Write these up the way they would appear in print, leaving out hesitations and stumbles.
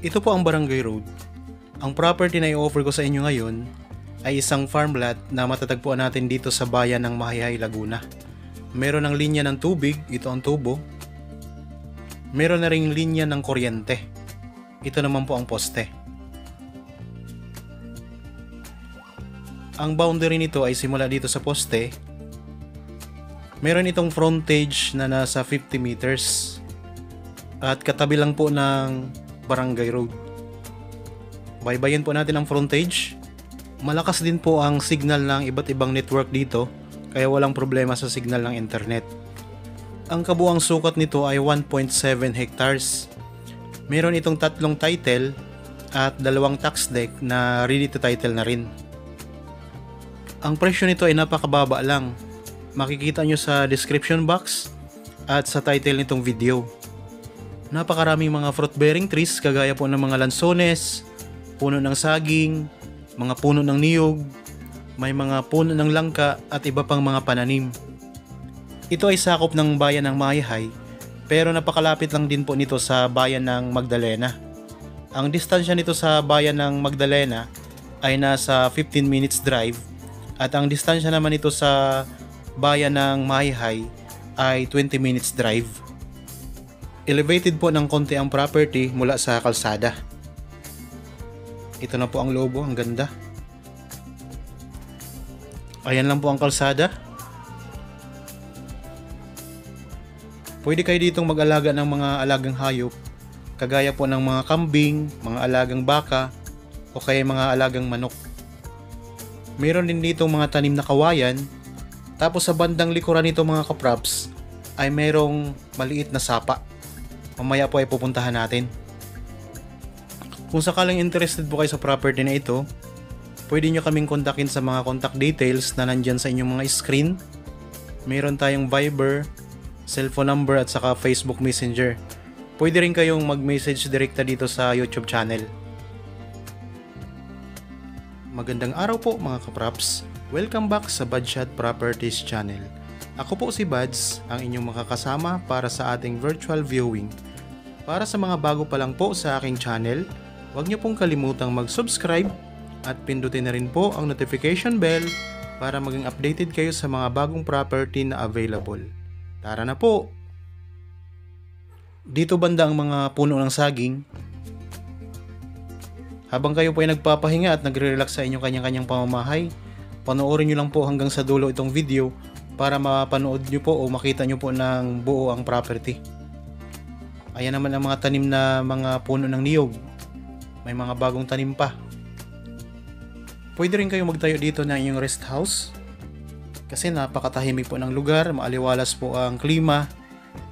Ito po ang Barangay Road. Ang property na i-offer ko sa inyo ngayon ay isang farm lot na matatagpuan natin dito sa bayan ng Mahihai, Laguna. Meron ng linya ng tubig, ito ang tubo. Meron na ring linya ng kuryente. Ito naman po ang poste. Ang boundary nito ay simula dito sa poste. Meron itong frontage na nasa 50 meters. At katabi lang po ng Barangay Road. Baybayin po natin ang frontage. Malakas din po ang signal ng iba't ibang network dito, kaya walang problema sa signal ng internet. Ang kabuang sukat nito ay 1.7 hectares. Meron itong 3 title at 2 tax deck na ready to title na rin. Ang presyo nito ay napakababa lang. Makikita nyo sa description box at sa title nitong video. Napakaraming mga fruit bearing trees kagaya po ng mga lansones, puno ng saging, mga puno ng niyog, may mga puno ng langka at iba pang mga pananim. Ito ay sakop ng bayan ng Mahihai, pero napakalapit lang din po nito sa bayan ng Magdalena. Ang distansya nito sa bayan ng Magdalena ay nasa 15 minutes drive at ang distansya naman nito sa bayan ng Mahihai ay 20 minutes drive. Elevated po ng konti ang property mula sa kalsada. Ito na po ang lobo, ang ganda. Ayan lang po ang kalsada. Pwede kayo ditong mag-alaga ng mga alagang hayop, kagaya po ng mga kambing, mga alagang baka, o kaya mga alagang manok. Meron din dito mga tanim na kawayan, tapos sa bandang likuran nito mga kaprops, ay merong maliit na sapa. Mamaya po ay pupuntahan natin. Kung sakaling interested po kayo sa property na ito, pwede nyo kaming kontakin sa mga contact details na nandyan sa inyong mga screen. Meron tayong Viber, cellphone number at saka Facebook Messenger. Pwede rin kayong mag-message direkta dito sa YouTube channel. Magandang araw po mga kaprops. Welcome back sa Badshot Properties channel. Ako po si Bads, ang inyong makakasama para sa ating virtual viewing. Para sa mga bago pa lang po sa aking channel, huwag niyo pong kalimutang mag-subscribe at pindutin na rin po ang notification bell para maging updated kayo sa mga bagong property na available. Tara na po! Dito banda ang mga puno ng saging. Habang kayo po ay nagpapahinga at nagre-relax sa inyong kanyang-kanyang pamamahay, panoorin nyo lang po hanggang sa dulo itong video para mapanood nyo po o makita nyo po ng buo ang property. Ayan naman ang mga tanim na mga puno ng niyog. May mga bagong tanim pa. Pwede rin kayo magtayo dito ng inyong rest house kasi napakatahimik po ng lugar, maaliwalas po ang klima,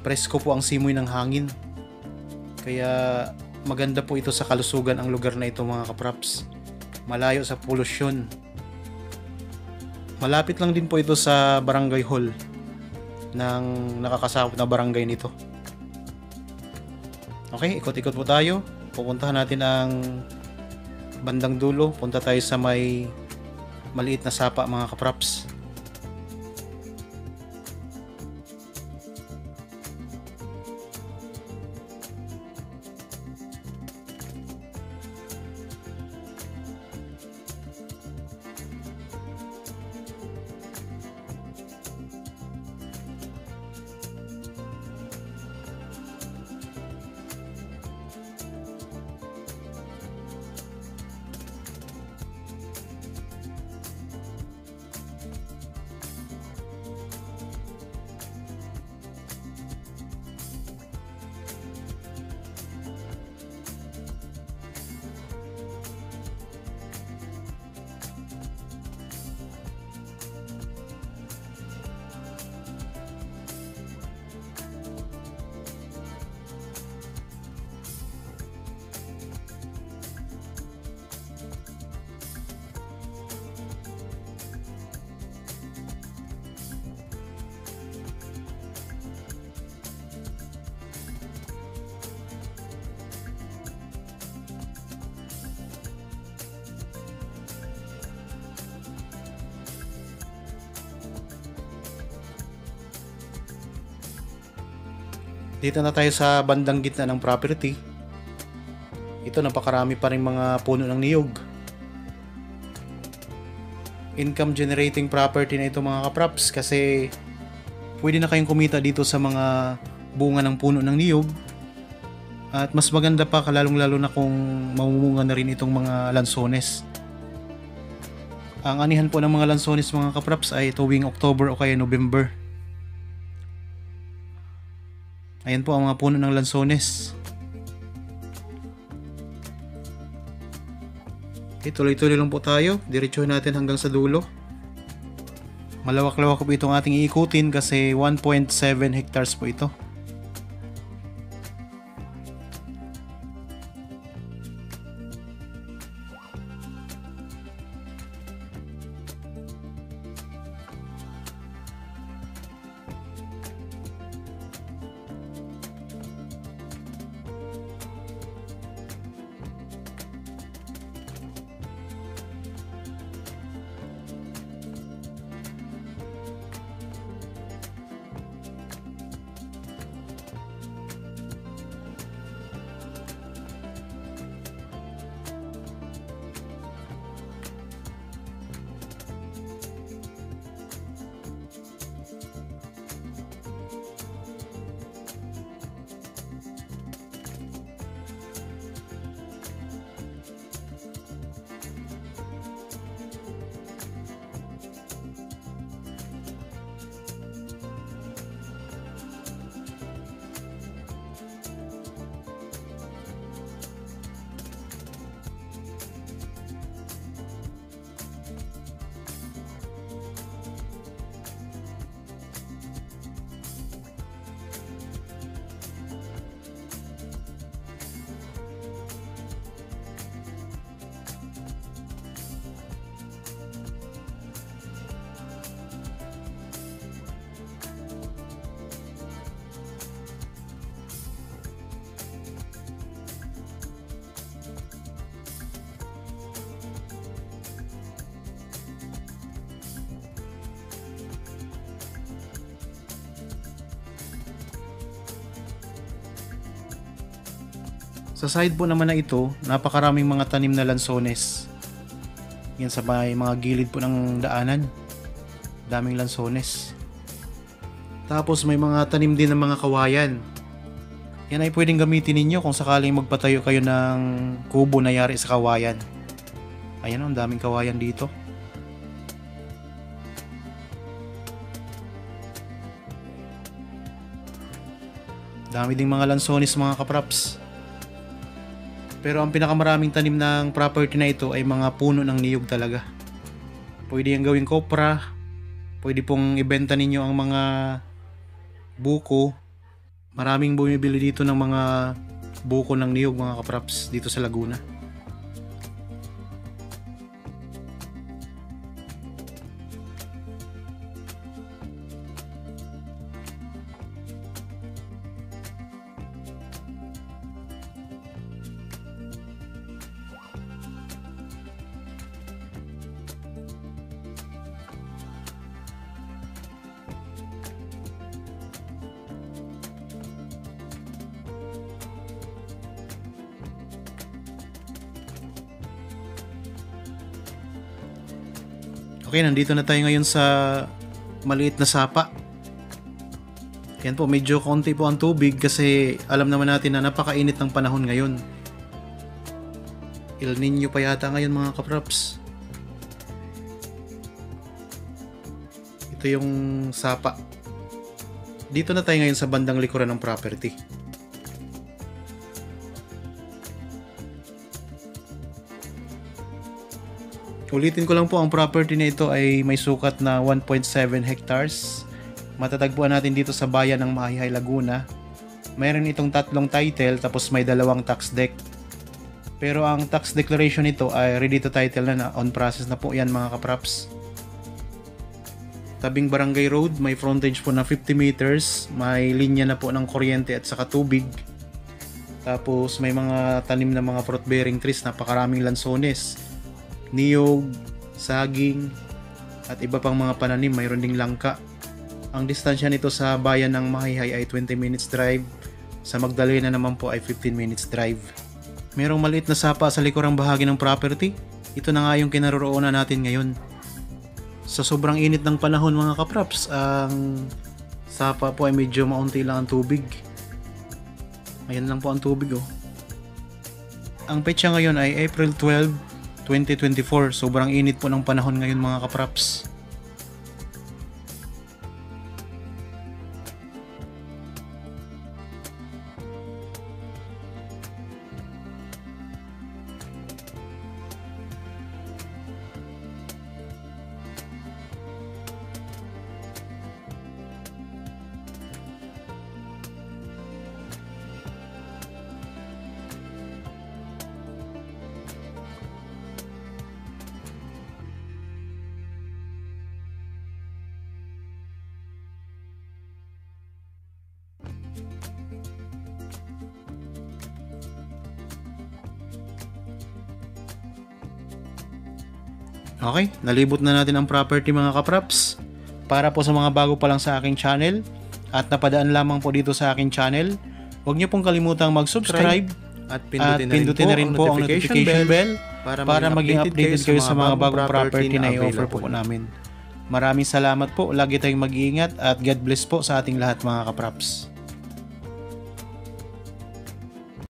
presko po ang simoy ng hangin. Kaya maganda po ito sa kalusugan ang lugar na ito mga kaprops. Malayo sa polusyon. Malapit lang din po ito sa barangay hall ng nakakasakop na barangay nito. Okay, ikot-ikot po tayo. Pupuntahan natin ang bandang dulo. Punta tayo sa may maliit na sapa mga kaprops. Dito na tayo sa bandang gitna ng property. Ito, napakarami pa rin mga puno ng niyog. Income generating property na ito mga kapraps, kasi pwede na kayong kumita dito sa mga bunga ng puno ng niyog. At mas maganda pa, lalong lalo na kung mamumunga na rin itong mga lansones. Ang anihan po ng mga lansones mga kapraps ay tuwing October o kaya November. Ayan po ang mga puno ng lansones. Okay, tuloy-tuloy lang po tayo. Diretsuhin natin hanggang sa dulo. Malawak-lawak po itong ating iikutin kasi 1.7 hectares po ito. Sa side po naman na ito, napakaraming mga tanim na lansones. Yan sa mga gilid po ng daanan. Daming lansones. Tapos may mga tanim din ng mga kawayan. Yan ay pwedeng gamitin ninyo kung sakaling magpatayo kayo ng kubo na yari sa kawayan. Ayan, ang daming kawayan dito. Dami ding mga lansones mga kapraps. Pero ang pinakamaraming tanim ng property na ito ay mga puno ng niyog talaga. Pwede yung gawing kopra. Pwede pong ibenta ninyo ang mga buko. Maraming bumibili dito ng mga buko ng niyog mga kapraps dito sa Laguna. Okay, nandito na tayo ngayon sa maliit na sapa. Yan po, medyo konti po ang tubig kasi alam naman natin na napakainit ng panahon ngayon. El Nino pa yata ngayon mga kapraps. Ito yung sapa. Dito na tayo ngayon sa bandang likuran ng property. Ulitin ko lang po, ang property na ito ay may sukat na 1.7 hectares. Matatagpuan natin dito sa bayan ng Mahihai, Laguna. Mayroon itong 3 title tapos may 2 tax deck. Pero ang tax declaration nito ay ready to title na, on process na po yan mga kapraps. Tabing barangay road, may frontage po na 50 meters, may linya na po ng kuryente at saka tubig. Tapos may mga tanim na mga fruit bearing trees, napakaraming lansones, niyog, saging, at iba pang mga pananim, mayroon ding langka. Ang distansya nito sa bayan ng Mahihai ay 20 minutes drive, sa Magdalena naman po ay 15 minutes drive. Merong maliit na sapa sa likurang bahagi ng property. Ito na nga yung kinaroroonan natin ngayon. Sa sobrang init ng panahon mga kapraps, ang sapa po ay medyo maunti lang ang tubig. Ayan lang po ang tubig oh. Ang petsa ngayon ay April 12, 2024. Sobrang init po ng panahon ngayon mga kapraps. Okay, nalibot na natin ang property mga kapraps. Para po sa mga bago pa lang sa aking channel at napadaan lamang po dito sa aking channel, huwag niyo pong kalimutang mag-subscribe at pindutin na rin po ang notification bell para maging updated kayo sa mga bagong property na i-offer po namin. Maraming salamat po, lagi tayong mag-iingat at God bless po sa ating lahat mga kapraps.